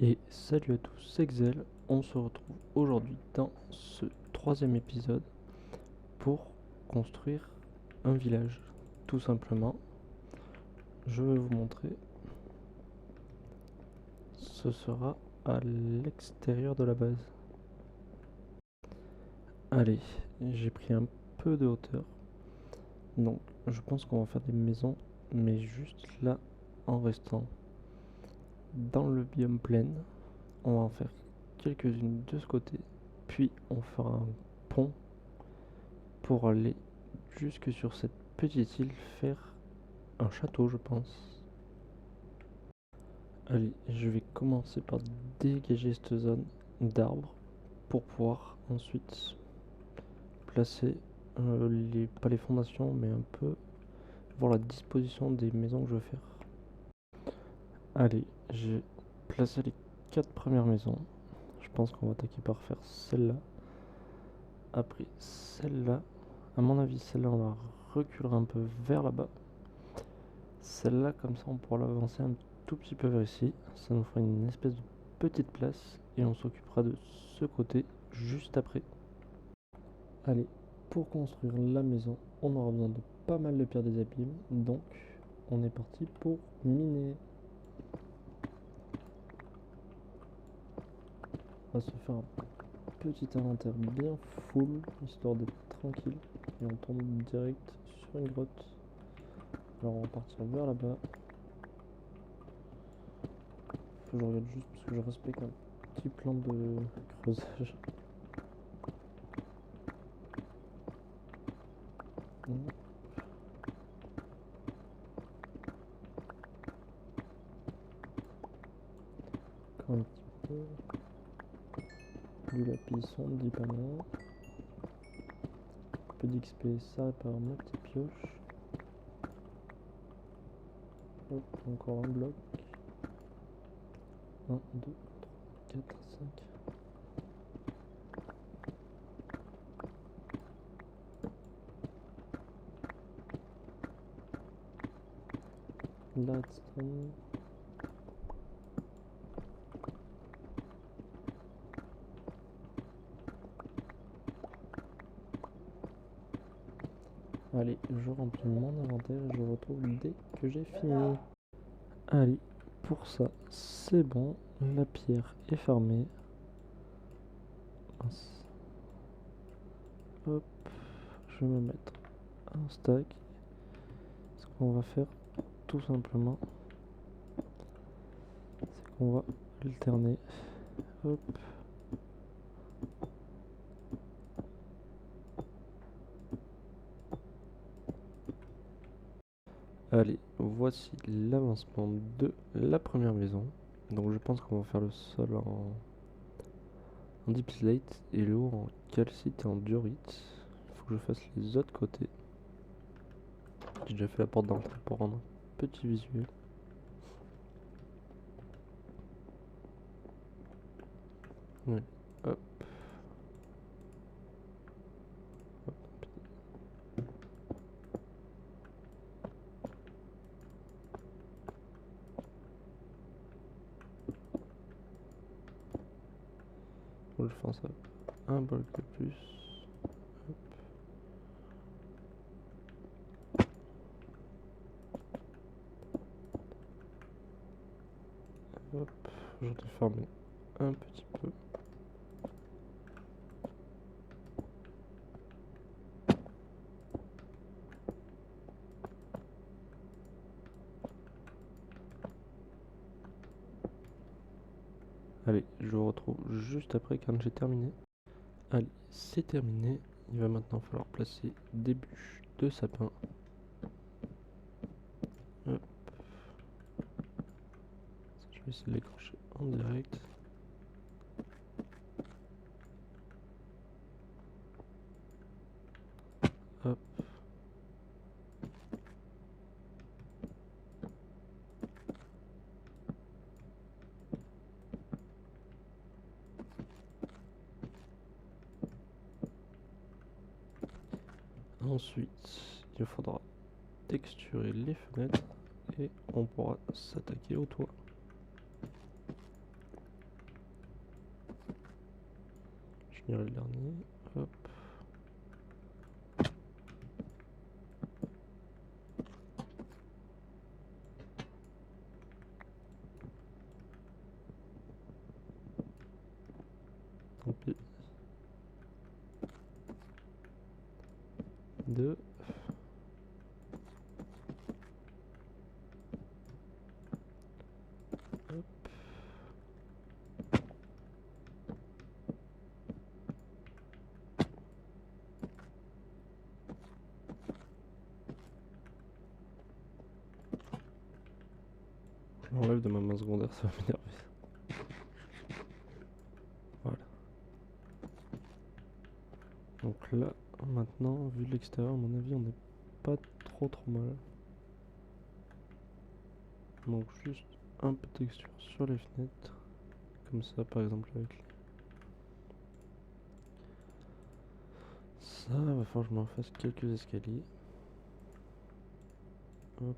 Et salut à tous, c'est Xel. On se retrouve aujourd'hui dans ce troisième épisode pour construire un village. Tout simplement, je vais vous montrer. Ce sera à l'extérieur de la base. Allez, j'ai pris un peu de hauteur. Donc, je pense qu'on va faire des maisons, mais juste là, en restant dans le biome plain. On va en faire quelques-unes de ce côté. Puis, on fera un pont pour aller jusque sur cette petite île faire un château, je pense. Allez, je vais commencer par dégager cette zone d'arbres pour pouvoir ensuite placer pas les fondations, mais un peu voir la disposition des maisons que je veux faire. Allez, j'ai placé les 4 premières maisons. Je pense qu'on va attaquer par faire celle-là. Après celle-là. À mon avis, celle-là, on la reculera un peu vers là-bas. Celle-là, comme ça, on pourra l'avancer un tout petit peu vers ici. Ça nous fera une espèce de petite place et on s'occupera de ce côté juste après. Allez, pour construire la maison, on aura besoin de pas mal de pierres des abîmes. Donc, on est parti pour miner. On va se faire un petit inventaire bien full, histoire d'être tranquille. Et on tombe direct sur une grotte. Alors, on va partir vers là-bas. Faut que je regarde juste parce que je respecte un petit plan de creusage. Encore un petit peu. Du lapis, on ne dit pas non. Un peu d'XP, ça répare ma petite pioche. Hop, encore un bloc. 1, 2, 3, 4, 5. La redstone. Allez, je remplis mon inventaire et je retrouve dès que j'ai fini. Allez, pour ça, c'est bon. La pierre est fermée. Mince. Hop, je vais me mettre un stack. Ce qu'on va faire, tout simplement, c'est qu'on va alterner. Hop. Allez, voici l'avancement de la première maison. Donc je pense qu'on va faire le sol en deep slate et le haut en calcite et en diorite. Il faut que je fasse les autres côtés. J'ai déjà fait la porte d'entrée pour rendre un petit visuel. Ouais. Hop. Hop. Je fais ça un bloc de plus. Hop. Hop. Je vais fermer un petit peu. Allez, je vous retrouve juste après quand j'ai terminé. Allez, c'est terminé. Il va maintenant falloir placer des bûches de sapin. Hop. Je vais essayer de l'écorcher en direct. Hop. Ensuite, il faudra texturer les fenêtres et on pourra s'attaquer au toit. finirai le dernier. Hop. Tant pis. 2. Hop. Je l'enlève de ma main secondaire, ça va m'énerver. Voilà. Donc là, maintenant, vu de l'extérieur, à mon avis, on n'est pas trop mal. Donc juste un peu de texture sur les fenêtres. Comme ça, par exemple, avec les... Ça, va falloir que je m'en fasse quelques escaliers. Hop.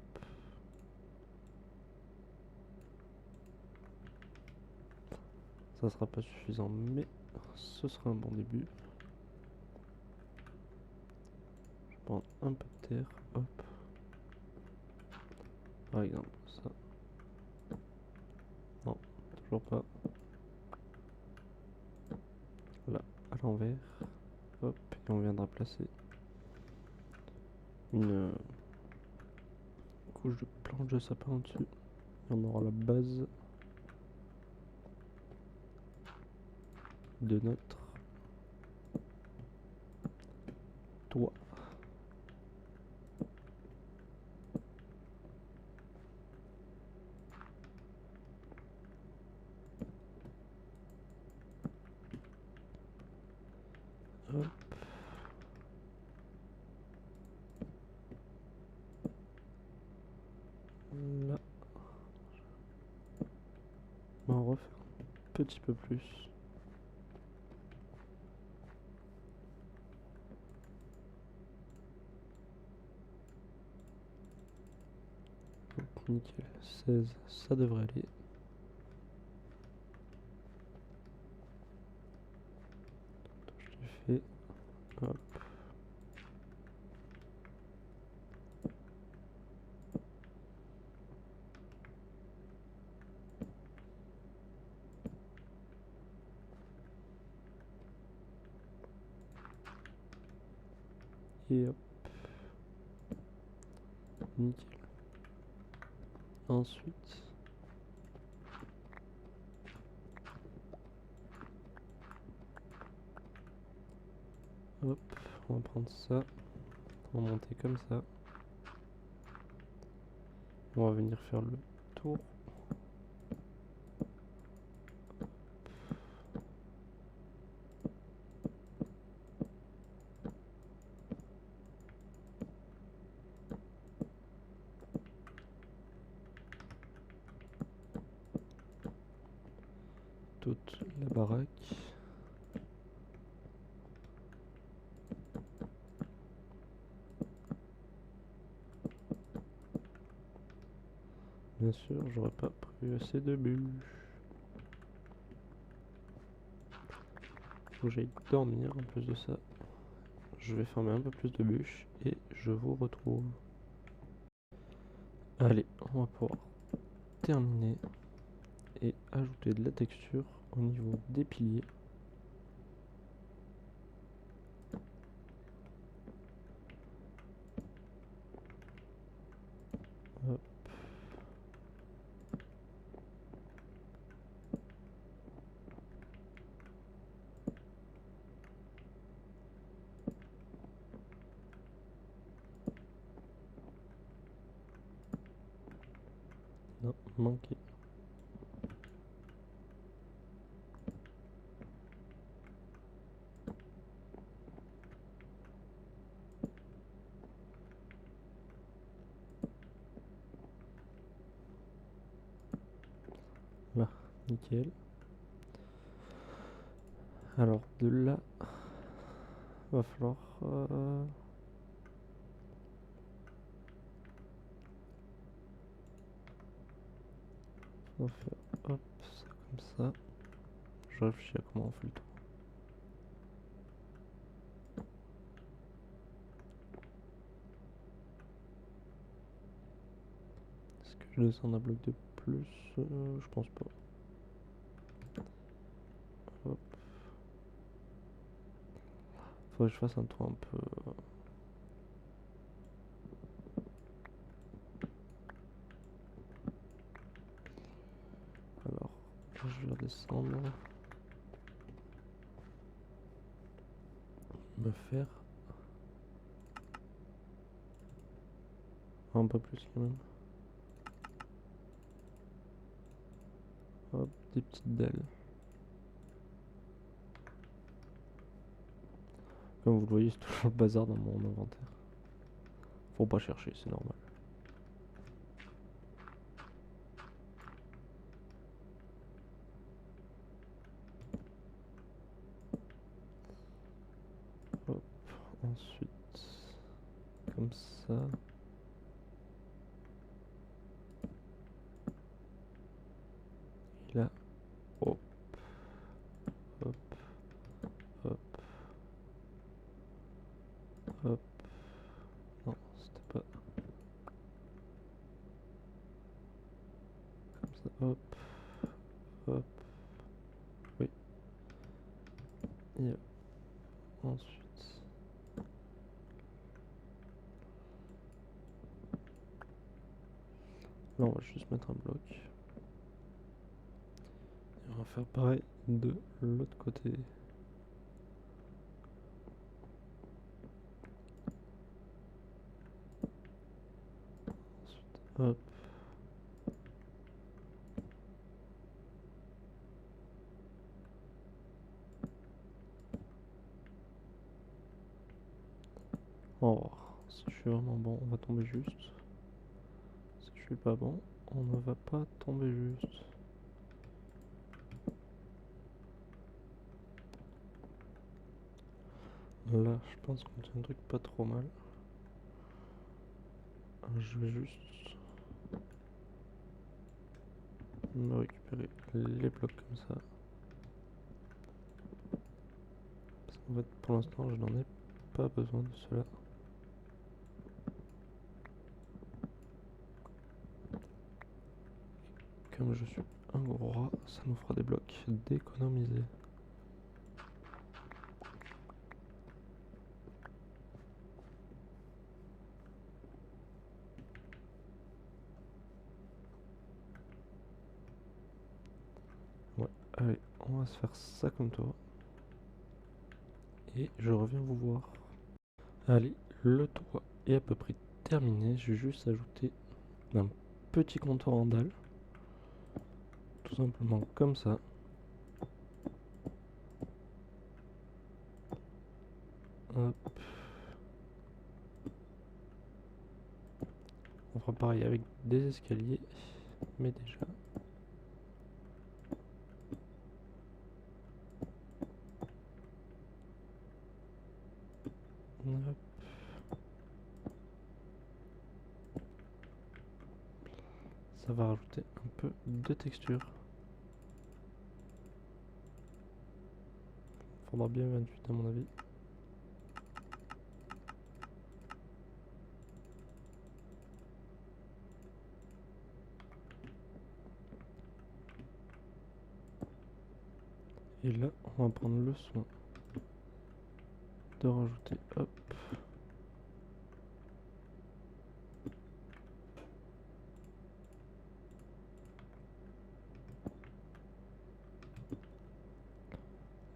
Ça sera pas suffisant, mais ce sera un bon début. Je prends un peu de terre, hop. Par exemple, ça. Non, toujours pas. Là, à l'envers. Hop, et on viendra placer une couche de planche de sapin au-dessus. Et on aura la base de notre toit. Hop. Là. On va en refaire un petit peu plus. Hop, nickel. 16, ça devrait aller. Je l'ai fait. Hop. Et hop. Nickel. Ensuite, hop, on va prendre ça, on va monter comme ça. On va venir faire le tour. Toute la baraque. Bien sûr, j'aurais pas prévu assez de bûches. Faut que j'aille dormir en plus de ça. Je vais fermer un peu plus de bûches et je vous retrouve. Allez, on va pouvoir terminer et ajouter de la texture au niveau des piliers. Hop. Non, manqué. Là, nickel. Alors de là, va falloir on va faire hop, ça comme ça. Je réfléchis à comment on fait le tour. Je descends un bloc de plus, je pense pas. Hop. Faudrait que je fasse un tour un peu. Alors, je vais redescendre. Me faire un peu plus quand même. Hop, des petites dalles. Comme vous le voyez, c'est toujours le bazar dans mon inventaire. Faut pas chercher, c'est normal. Hop, ensuite, comme ça. Et là, hop, hop, hop, hop. Non, c'était pas comme ça. Hop, hop, oui. Et ensuite. Là, on va juste mettre un bloc. Et on va faire pareil de l'autre côté. Ensuite, hop. On va voir. Si je suis vraiment bon, on va tomber juste. Si je suis pas bon, on ne va pas tomber juste. Là, je pense qu'on tient un truc pas trop mal. Je vais juste me récupérer les blocs comme ça. Parce qu'en fait, pour l'instant, je n'en ai pas besoin de cela. Comme je suis un gros rat, ça nous fera des blocs d'économiser. Ouais, allez, on va se faire ça comme toi. Et je reviens vous voir. Allez, le toit est à peu près terminé. Je vais juste ajouter un petit contour en dalle. Tout simplement comme ça. Hop. On fera pareil avec des escaliers. Mais déjà. Hop. Ça va rajouter un peu de texture. Faudra bien 28 à mon avis. Et là, on va prendre le soin de rajouter, hop,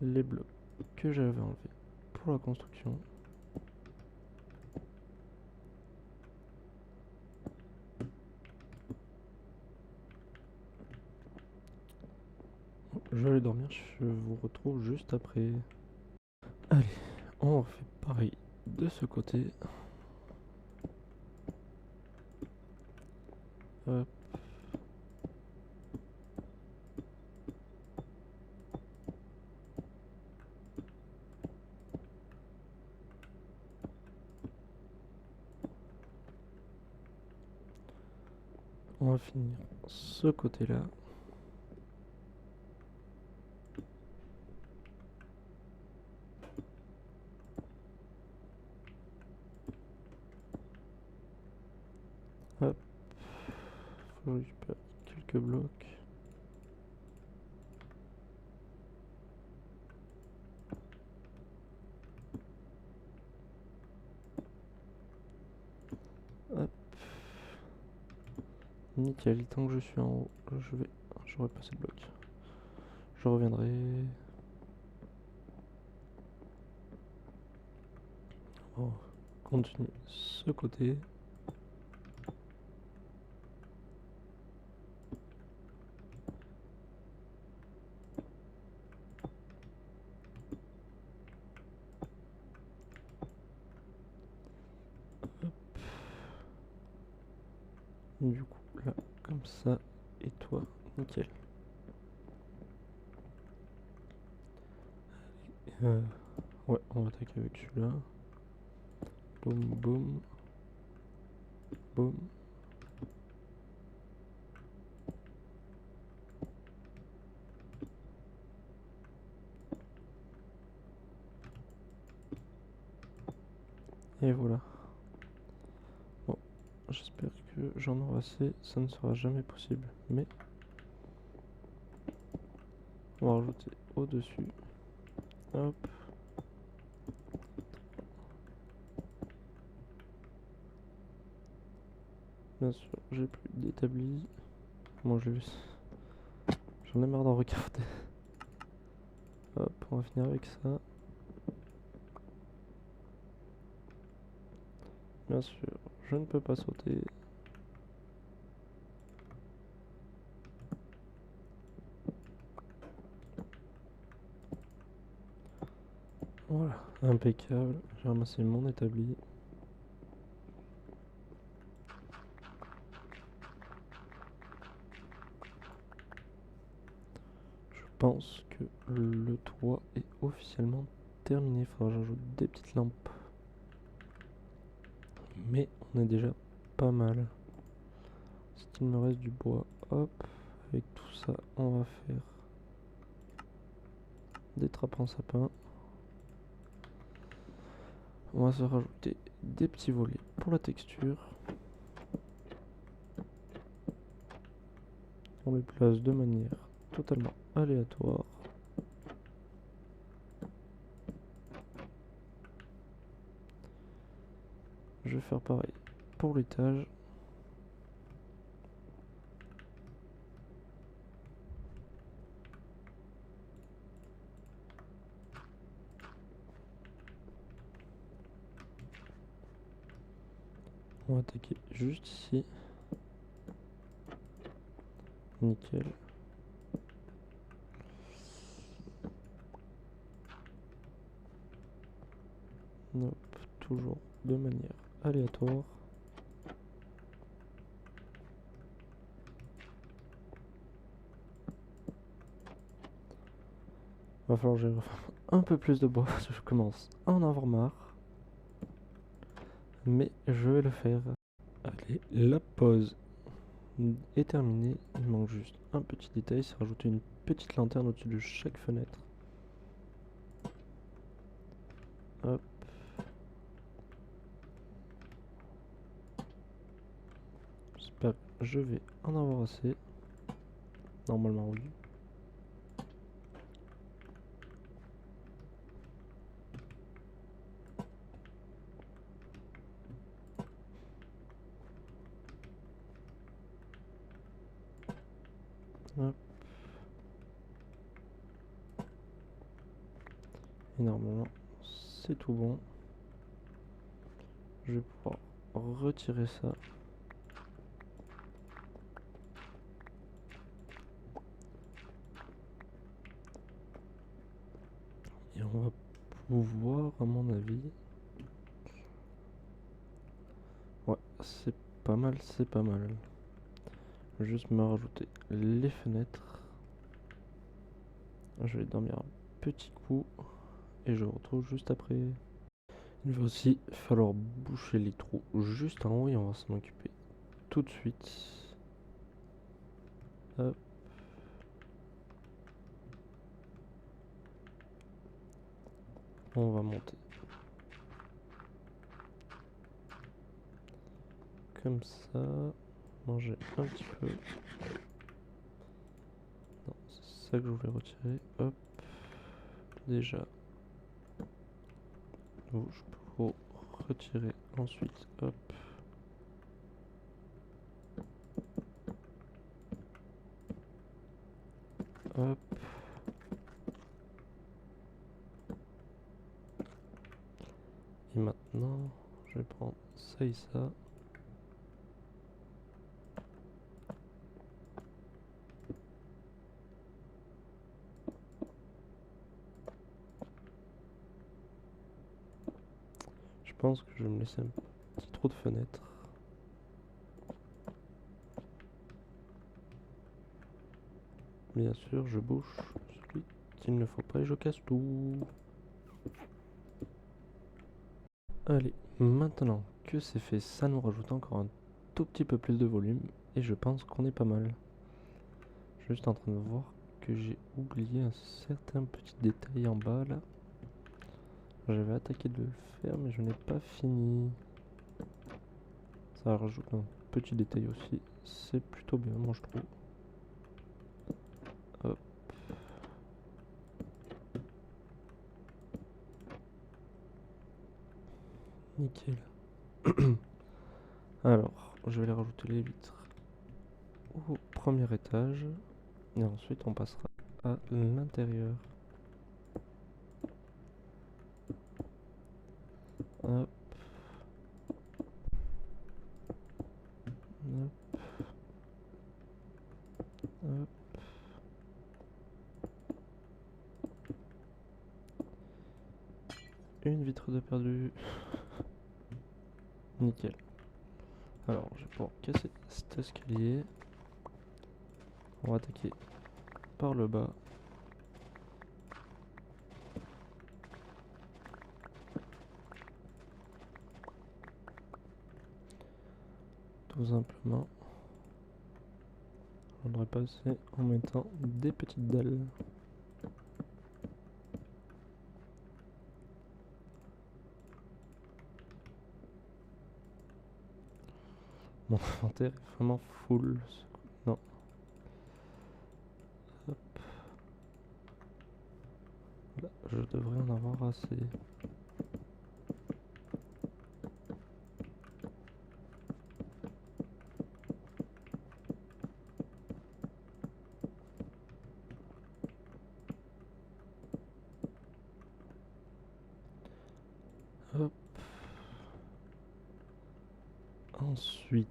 les blocs que j'avais enlevés pour la construction. Je vais aller dormir, je vous retrouve juste après. Allez, on refait pareil de ce côté. Hop. On va finir ce côté-là. Hop. Faut je récupère quelques blocs. Hop. Nickel, tant que je suis en haut, j'aurai pas assez de blocs. Je reviendrai. On continue ce côté. Hop. Du coup, là, comme ça, et toi, nickel. Ouais, on va attaquer avec celui-là. Boum, boum. Boum. Et voilà. Bon, j'espère que j'en aurai assez. Ça ne sera jamais possible. Mais on va rajouter au-dessus. Hop. Bien sûr, j'ai plus d'établi. Bon, j'ai vu. J'en ai marre d'en regarder. Hop, on va finir avec ça. Bien sûr, je ne peux pas sauter. Voilà, impeccable. J'ai ramassé mon établi. Je pense que le toit est officiellement terminé. Faudra que j'ajoute des petites lampes. Mais on est déjà pas mal. S'il me reste du bois, hop. Avec tout ça, on va faire des trappes en sapin. On va se rajouter des petits volets pour la texture. On les place de manière totalement aléatoire. Je vais faire pareil pour l'étage. On va attaquer juste ici. Nickel. Hop, toujours de manière aléatoire. Va falloir que j'aille un peu plus de bois parce que je commence à en avoir marre. Mais je vais le faire. Allez, la pause est terminée. Il manque juste un petit détail, c'est rajouter une petite lanterne au-dessus de chaque fenêtre. Hop. J'espère que je vais en avoir assez. Normalement oui. Hop. Et normalement c'est tout bon. Je vais pouvoir retirer ça. Et on va pouvoir, à mon avis... Ouais, c'est pas mal, c'est pas mal. Juste me rajouter les fenêtres. Je vais dormir un petit coup et je retrouve juste après. Il va aussi falloir boucher les trous juste en haut et on va s'en occuper tout de suite. Hop. On va monter comme ça. manger un petit peu. Non, c'est ça que je voulais retirer. Hop. Déjà. Donc, je peux retirer ensuite. Hop. Hop. Et maintenant, je vais prendre ça et ça. Je pense que je vais me laisser un petit trou de fenêtre. Bien sûr, je bouche celui qu'il ne faut pas et je casse tout. Allez, maintenant que c'est fait, ça nous rajoute encore un tout petit peu plus de volume et je pense qu'on est pas mal. Je suis juste en train de voir que j'ai oublié un certain petit détail en bas là. J'avais attaqué de le faire mais je n'ai pas fini. Ça rajoute un petit détail aussi, c'est plutôt bien moi je trouve. Hop. Nickel. Alors, je vais les rajouter les vitres au premier étage et ensuite on passera à l'intérieur. Hop. Hop. Hop. Une vitre de perdu. Nickel. Alors, je vais pouvoir casser cet escalier. On va attaquer par le bas. Tout simplement. On devrait passer en mettant des petites dalles. Mon inventaire est vraiment full. Non. Hop. Là, je devrais en avoir assez. Hop. Ensuite,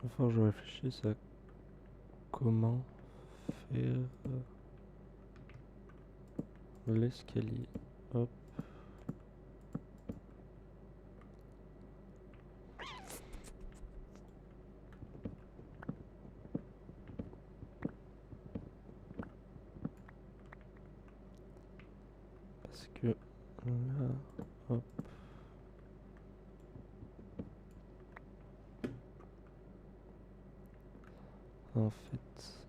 enfin, je réfléchis à comment faire l'escalier. Hop. Parce que là, hop. En fait,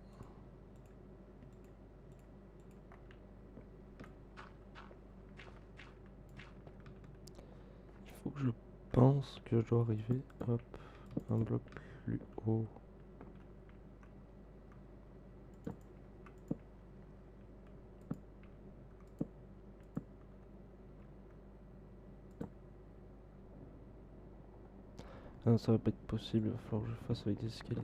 il faut que je pense que je dois arriver, hop, un bloc plus haut. Ah non, ça va pas être possible, il va falloir que je fasse avec des escaliers.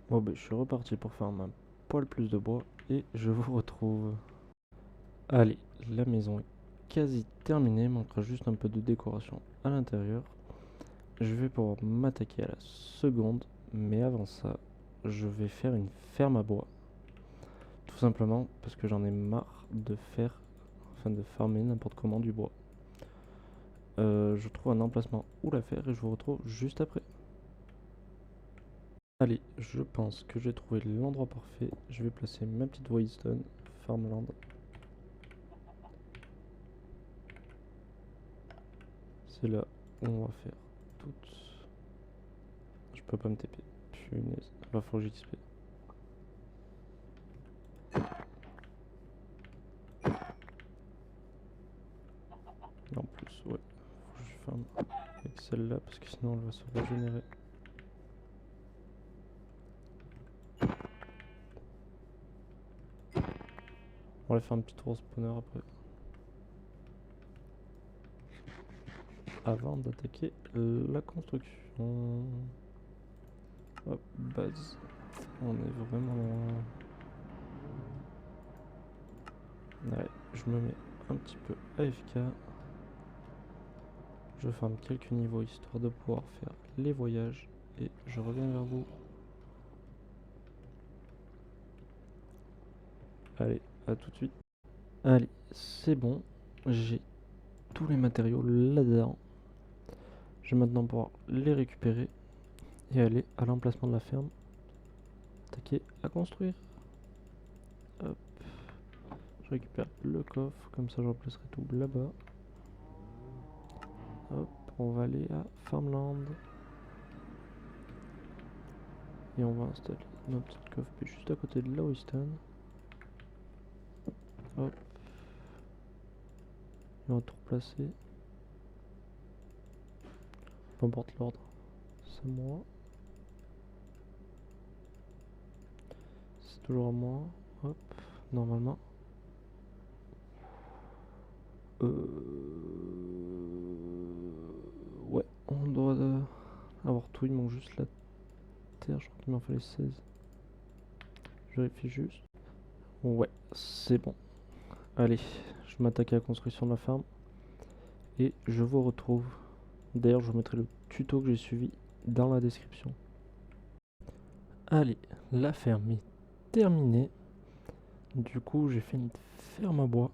Bon ben je suis reparti pour faire un poil plus de bois et je vous retrouve. Allez, la maison est quasi terminée, il manquera juste un peu de décoration à l'intérieur. Je vais pouvoir m'attaquer à la seconde, mais avant ça, je vais faire une ferme à bois. Tout simplement parce que j'en ai marre de faire, enfin de farmer n'importe comment du bois. Je trouve un emplacement où la faire et je vous retrouve juste après. Allez, je pense que j'ai trouvé l'endroit parfait. Je vais placer ma petite Voidstone Farmland. C'est là où on va faire toutes. Je peux pas me TP. Punaise, va falloir que j'XP. Et en plus, ouais, faut que je ferme avec celle-là parce que sinon elle va se régénérer. On va faire un petit tour au spawner après. Avant d'attaquer la construction. Hop, base. On est vraiment loin. Ouais, je me mets un petit peu AFK. Je ferme quelques niveaux histoire de pouvoir faire les voyages. Et je reviens vers vous. Allez, à tout de suite. Allez, c'est bon. J'ai tous les matériaux là-dedans. Je vais maintenant pouvoir les récupérer et aller à l'emplacement de la ferme. Attaquer à construire. Hop. Je récupère le coffre, comme ça je replacerai tout là-bas. Hop, on va aller à Farmland. Et on va installer notre petite coffre juste à côté de là où il stand. Hop. Et on va tout replacer. Peu importe l'ordre. C'est moi. C'est toujours à moi. Hop. Normalement. Ouais, on doit avoir tout. Il manque juste la terre. Je crois qu'il m'en fallait 16. Je vérifie juste. Ouais, c'est bon. Allez, je m'attaque à la construction de la ferme. Et je vous retrouve. D'ailleurs, je vous mettrai le tuto que j'ai suivi dans la description. Allez, la ferme est terminée. Du coup, j'ai fait une ferme à bois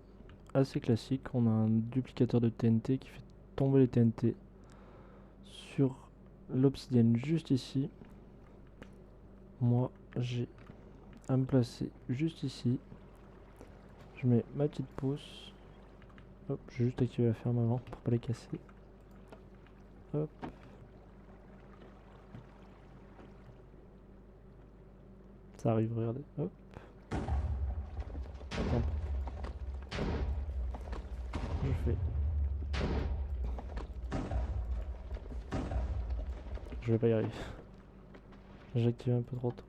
assez classique. On a un duplicateur de TNT qui fait tomber les TNT sur l'obsidienne juste ici. Moi, j'ai à me placer juste ici. Je mets ma petite pousse. Hop, j'ai juste activé la ferme avant pour pas les casser. Hop. Ça arrive, regardez. Hop. Attends. Je fais. Je vais pas y arriver. J'ai activé un peu trop tôt.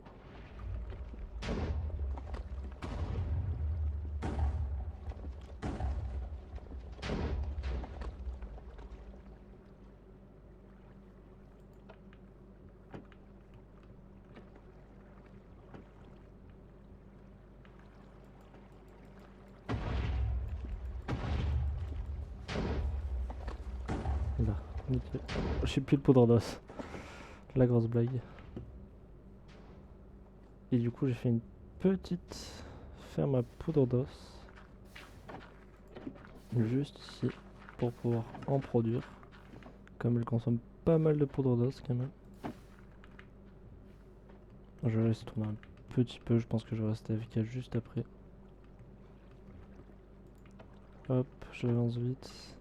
Là, nickel. J'ai plus de poudre d'os. La grosse blague. Et du coup, j'ai fait une petite ferme à poudre d'os. Juste ici. Pour pouvoir en produire. Comme elle consomme pas mal de poudre d'os quand même. Je laisse tourner un petit peu. Je pense que je vais rester avec elle juste après. Hop, j'avance vite.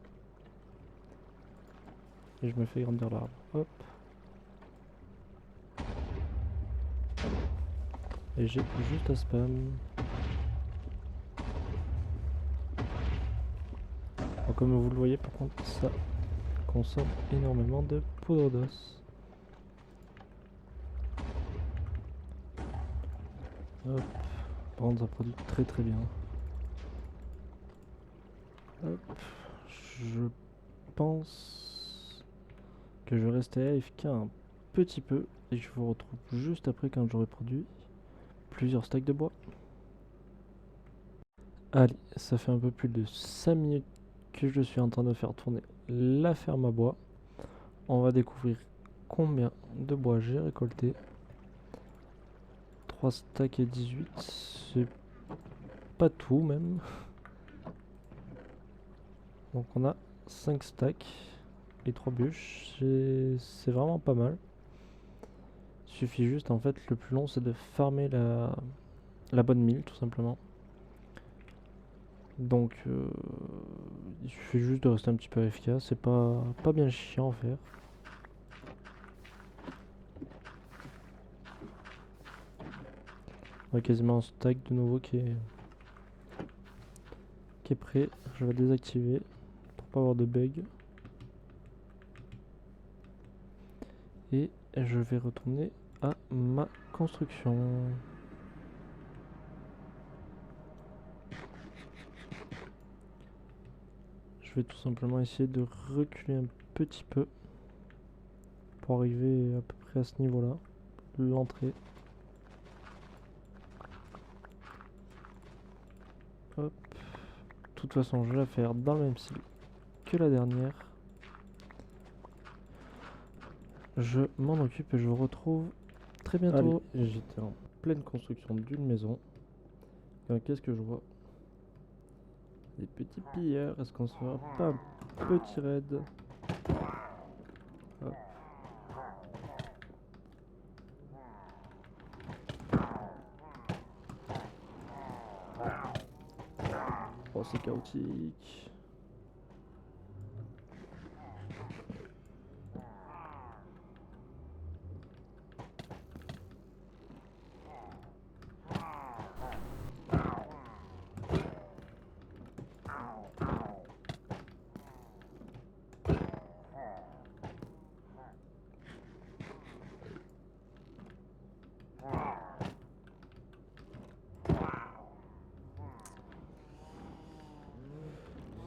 Et je me fais grandir l'arbre. Hop. Et j'ai juste à spam. Alors, comme vous le voyez, par contre, ça consomme énormément de poudre d'os. Hop. Par contre, ça produit très très bien. Hop. Je pense que je vais rester AFK un petit peu. Et je vous retrouve juste après quand j'aurai produit plusieurs stacks de bois. Allez, ça fait un peu plus de 5 minutes que je suis en train de faire tourner la ferme à bois. On va découvrir combien de bois j'ai récolté. 3 stacks et 18, c'est pas tout même. Donc on a 5 stacks et 3 bûches, c'est vraiment pas mal. Il suffit juste, en fait, le plus long c'est de farmer la bonne mine tout simplement. Donc il suffit juste de rester un petit peu AFK, c'est pas bien chiant à faire. On a quasiment un stack de nouveau qui est prêt. Je vais désactiver pour pas avoir de bug. Et je vais retourner à ma construction. Je vais tout simplement essayer de reculer un petit peu pour arriver à peu près à ce niveau-là, l'entrée. Hop. De toute façon, je vais la faire dans le même style que la dernière. Je m'en occupe et je vous retrouve très bientôt. Allez, j'étais en pleine construction d'une maison. Qu'est-ce que je vois? Des petits pilleurs. Est-ce qu'on se fera pas un petit raid? Hop. Oh, c'est chaotique.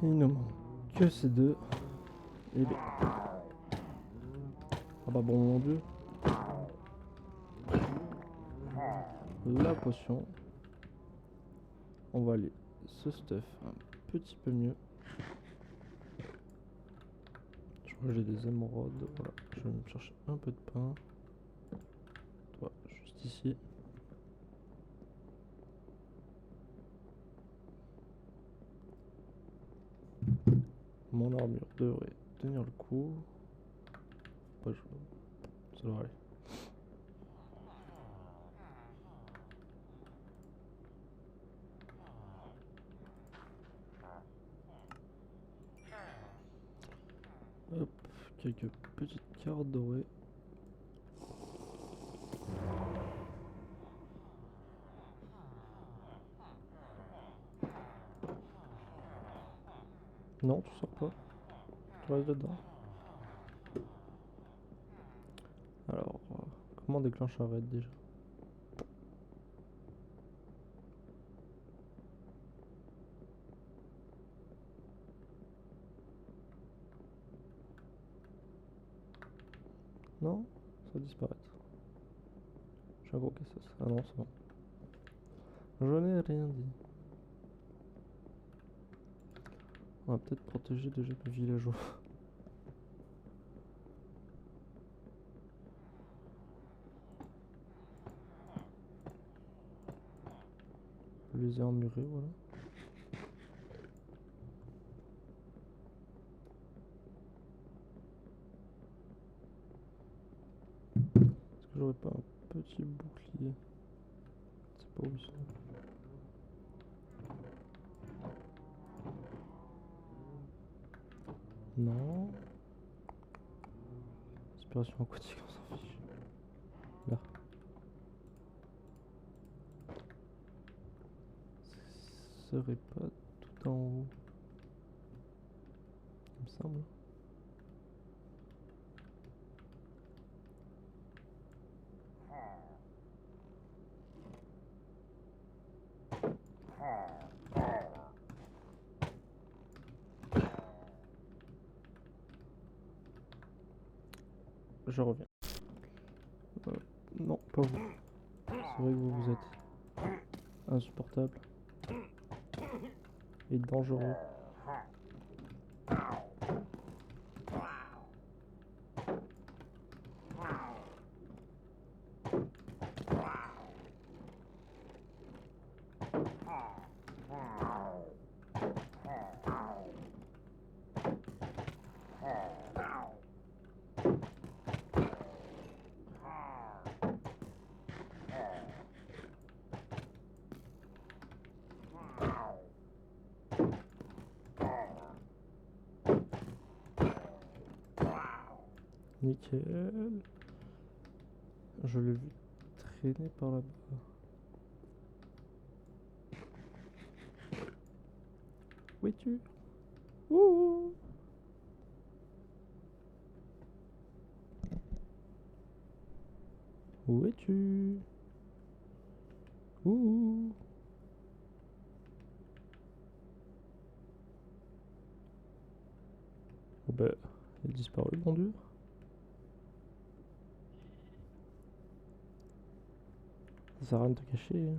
Il ne manque que ces deux. Et bien. Ah bah bon mon dieu. La potion. On va aller ce stuff un petit peu mieux. Je crois que j'ai des émeraudes. Voilà. Je vais me chercher un peu de pain. Toi, juste ici. Mon armure devrait tenir le coup. Ouais, ça devrait aller. Hop, quelques petites carottes dorées. Non, tu sors pas. Tu restes dedans. Alors, comment on déclenche un raid déjà? Non, ça disparaît. Je suis un gros cassos. Ah non, c'est bon. Je n'ai rien dit. On va peut-être protéger déjà le villageois. Je les ai emmurés, voilà. Est-ce que j'aurais pas un petit bouclier? C'est pas où ils sont. Non. Inspiration aquatique, on s'en fiche. Là. Ce serait pas tout en haut. Il me semble. Je reviens. Non, pas vous. C'est vrai que vous êtes insupportable et dangereux. Nickel. Je l'ai vu traîner par là-bas. Où es-tu? Ouh. Où es-tu? Ouh. Oh bah, il a disparu, bon Dieu. Ça sert à rien de te cacher. Hein.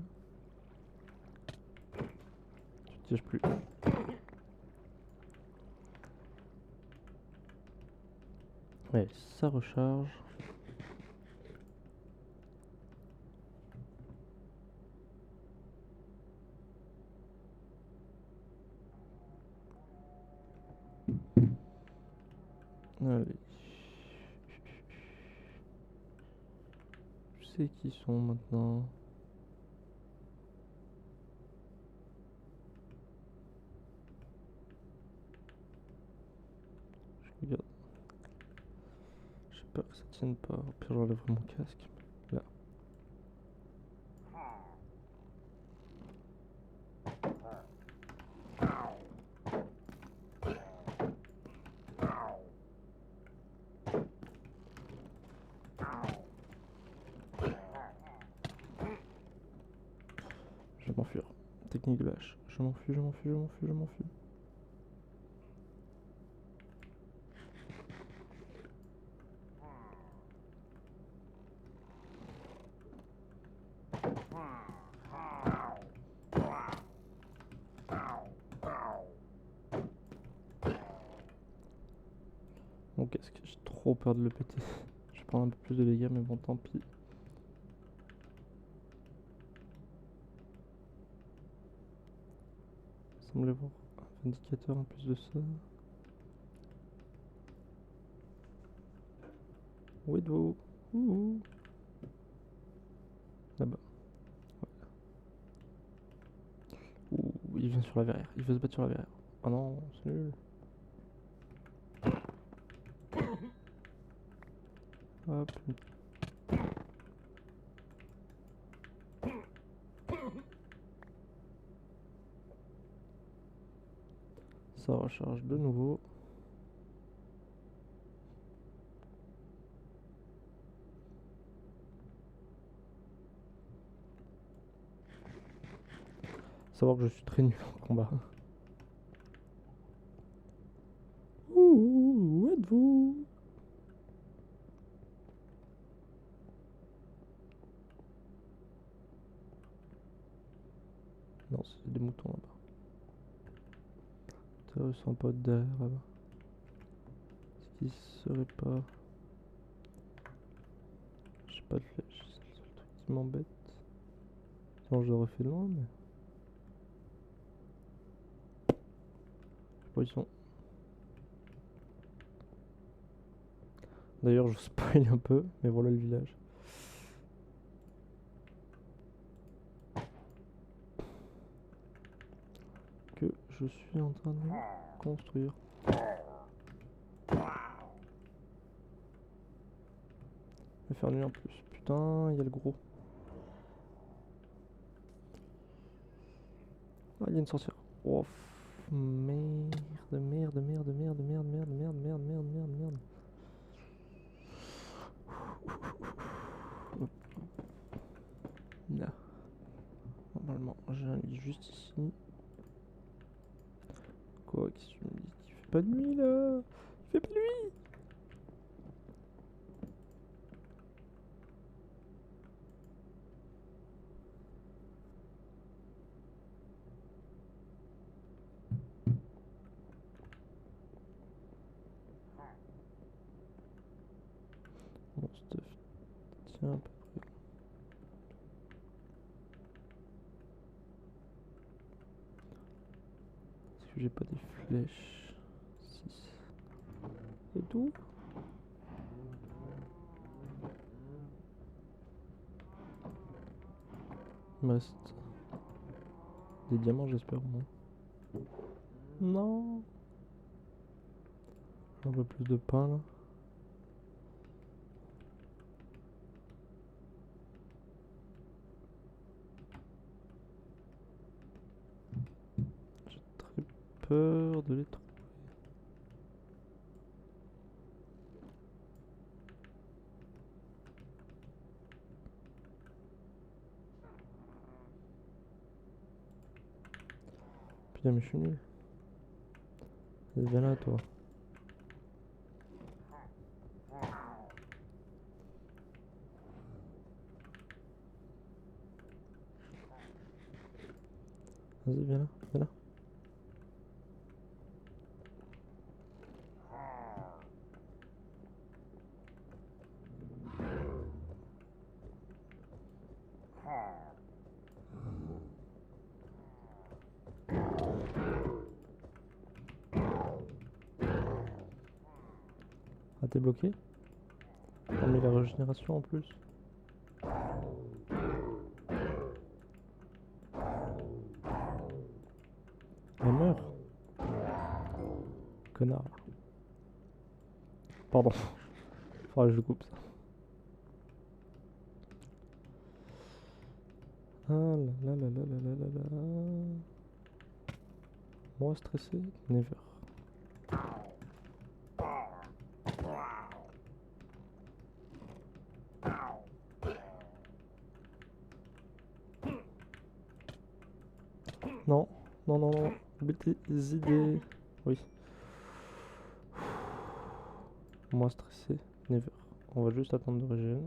Tu te caches plus. Ouais, ça recharge. Allez. Je sais qui sont maintenant. Je regarde. J'ai peur que ça tienne pas. Au pire, j'enlèverai mon casque. Là. Je vais m'enfuir. Technique de lâche. Je m'enfuis, je m'enfuis, je m'enfuis, je m'enfuis. Mon casque, j'ai trop peur de le péter. Je vais prendre un peu plus de dégâts, mais bon, tant pis. Il semble y avoir un indicateur en plus de ça. Où êtes-vous? Ouh. Là-bas. Ouh, il vient sur la verrière. Il veut se battre sur la verrière. Oh non, c'est nul. Hop. Ça recharge de nouveau. Savoir que je suis très nul en combat. Ouh, où êtes-vous? Non, c'est des moutons là-bas. Ils sont pas derrière là-bas. Est-ce qu'ils seraient pas... J'ai pas de flèche, c'est le seul truc qui m'embête. Sinon je l'aurais fait loin, mais... Je sais pas où ils sont. D'ailleurs je spoil un peu, mais voilà le village. Que je suis en train de construire. Je vais faire nuit en plus. Putain, il y a le gros. Ah, il y a une sorcière. Oh, merde, merde, merde, merde, merde, merde, merde, merde, merde, merde, merde. Là. Normalement, j'ai un lit juste ici. Quoi, qu'est-ce que tu me dis? Il fait pas de nuit là! Il fait pas de nuit! Mon stuff tient à peu près. Est-ce que j'ai pas des flèches? 6. C'est tout? Il me reste des diamants, j'espère au moins. Non! Un peu plus de pain là. J'ai très peur de les trouver. Putain, mais je suis nul. Vas-y, viens là, toi. Vas-y, viens là, viens là. Ah, t'es bloqué? Oh, mais la régénération en plus. Elle meurt. Connard. Pardon. Faudra que je coupe ça. Ah là là là là là là là là. Moi stressé? Never. Non, non, non, non. Des idées. Oui. Moi stressé? Never. On va juste attendre de régénérer.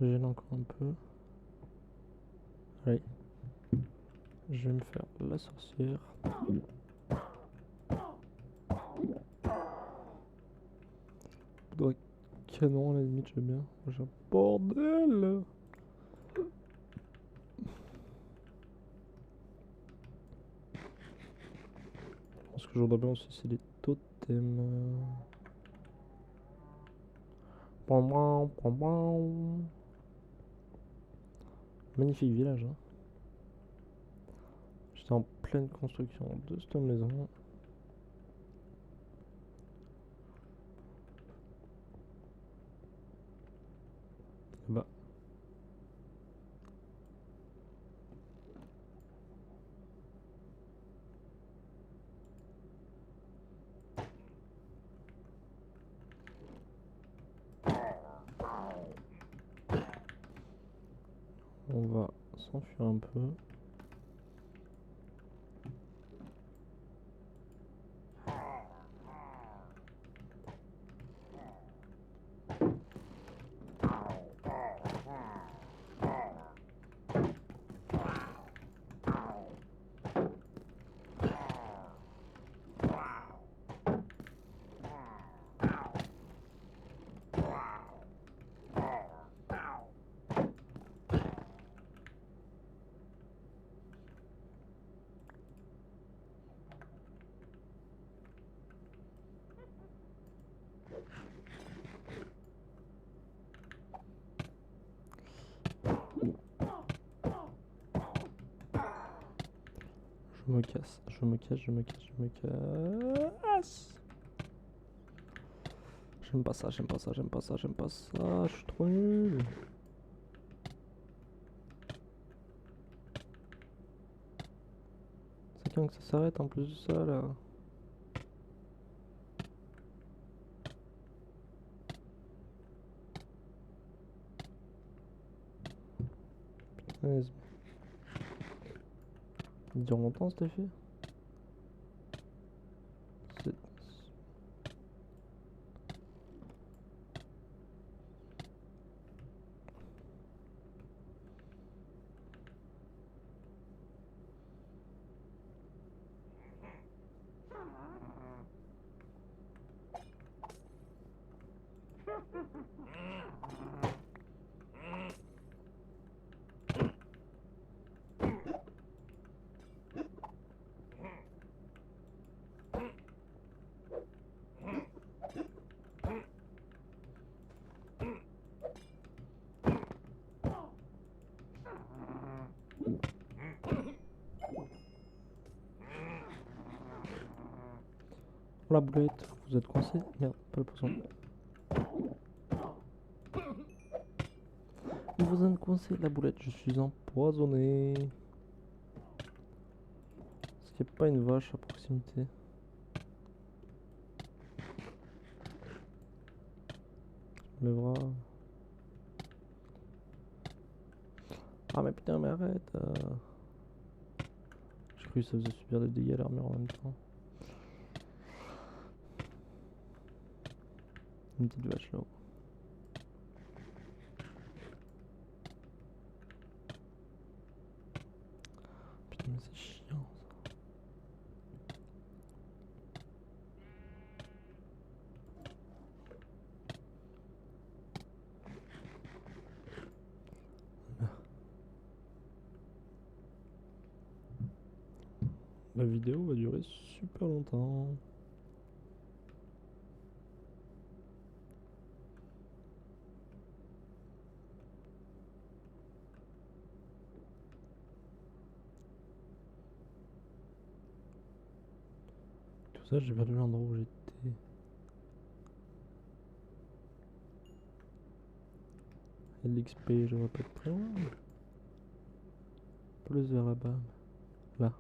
Régène encore un peu. Allez. Je vais me faire la sorcière. Poudre à canon à la limite, j'aime bien. J'ai un bordel! Ce que je voudrais bien aussi, c'est les totems. Magnifique village, hein. J'étais en pleine construction de cette maison. Bah. On va s'enfuir un peu. Je me casse, je me casse, je me casse, je me casse. J'aime pas ça, j'aime pas ça, j'aime pas ça, j'aime pas ça. Je suis trop nul. C'est quand que ça s'arrête en plus de ça là? Putain, il dure longtemps cet effet? C'est... Oh la boulette, vous êtes coincé? Merde, pas le poisson. Vous êtes coincé, la boulette, je suis empoisonné. Est-ce qu'il n'y a pas une vache à proximité? Le bras. Ah mais putain mais arrête. J'ai cru que ça faisait subir des dégâts à l'armure en même temps. Une petite vache là-haut. Putain mais c'est chiant ça. La vidéo va durer super longtemps. Tout ça, j'ai perdu l'endroit où j'étais. Et l'XP, je vois pas être très loin. Plus vers là-bas. Là.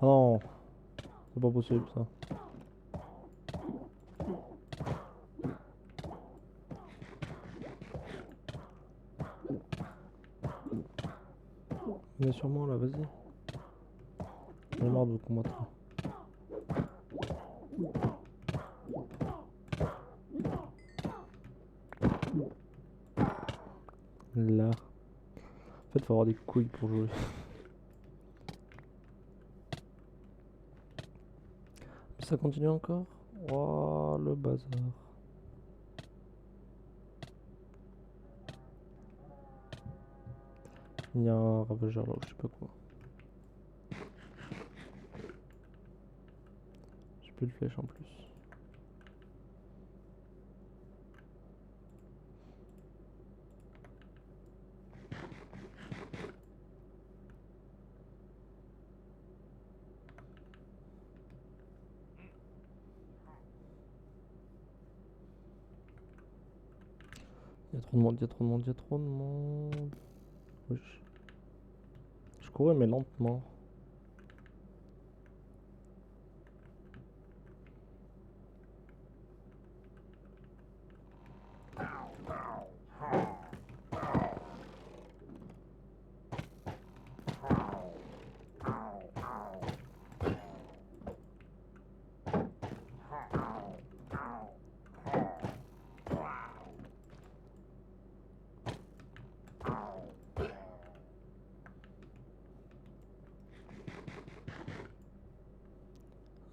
Oh, c'est pas possible ça. Venez sur moi là, vas-y. J'en ai marre de vous combattre. Là. En fait, faut avoir des couilles pour jouer. Mais ça continue encore. Oh, le bazar. Il y a un ravageur là, je sais pas quoi. J'ai plus de flèches en plus. Il y a trop de monde, il y a trop de monde, il y a trop de monde. Wesh. Je courais mais lentement.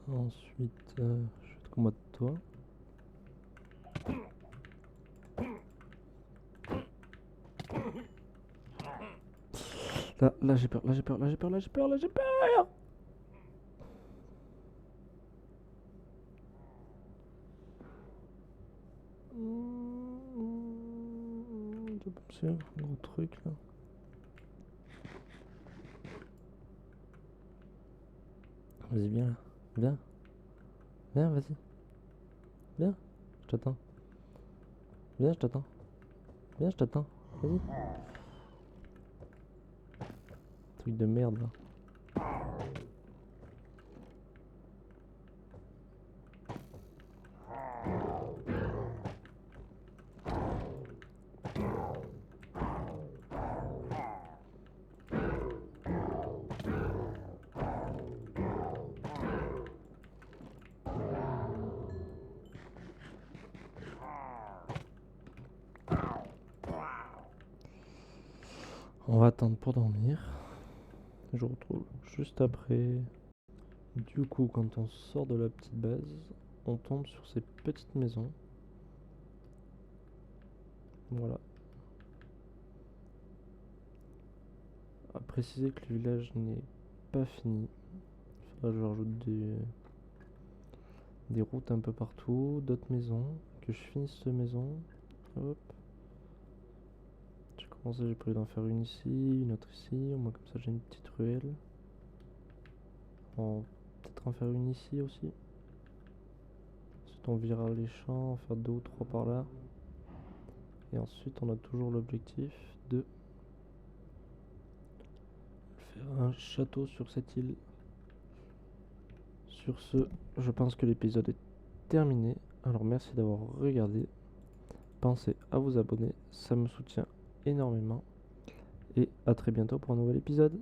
Ensuite, je vais te combattre toi. Là j'ai peur, là j'ai peur, là j'ai peur, là j'ai peur, là j'ai peur. C'est un gros truc là. Vas-y, viens là. Viens. Viens, vas-y. Viens. Je t'attends. Viens, je t'attends. Viens, je t'attends. Vas-y. Truc de merde là. On va attendre pour dormir. Je vous retrouve juste après. Du coup, quand on sort de la petite base, on tombe sur ces petites maisons. Voilà. À préciser que le village n'est pas fini. Il faudra que je rajoute des routes un peu partout, d'autres maisons, que je finisse cette maison. Hop. J'ai commencé, j'ai prévu d'en faire une ici, une autre ici, au moins comme ça j'ai une petite ruelle. On va peut-être en faire une ici aussi. Ensuite on virera les champs, en faire deux ou trois par là. Et ensuite on a toujours l'objectif de faire un château sur cette île. Sur ce, je pense que l'épisode est terminé. Alors merci d'avoir regardé. Pensez à vous abonner, ça me soutient énormément. Et à très bientôt pour un nouvel épisode.